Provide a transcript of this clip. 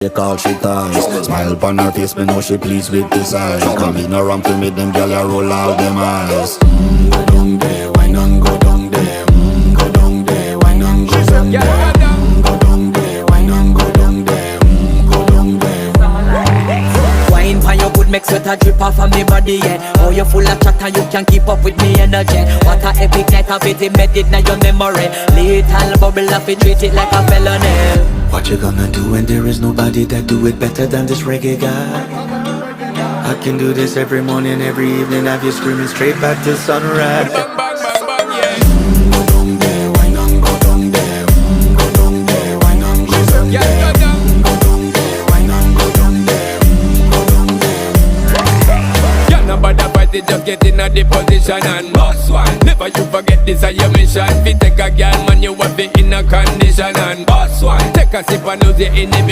They call she ties. Smile upon her face, me know she pleased with this eyes. Come in around to me, them gyal a roll out them eyes. Go down there, why not go down there? Go down there, why not go down there? Go down there, why not go down there? Go down there. Wine pan your good, make sweat a drip off of me body, yeah. Oh, you full of chatter, you can keep up with me energy. What a epic night of it, embedded in your memory. Little bubble of it, treat it like a felony. What you gonna do when there is nobody that do it better than this reggae guy? I can do this every morning, every evening, have you screaming straight back to sunrise. Go down there, why not go down there? Go down there, why not go down there? Go down there, why not go down there? Go down there. Yeah, nobody fight it, just get in a the position and boss one. Never you forget this is your mission. Fi take a girl, man, you have it in a condition and boss one. Take a sip and lose your inhibition.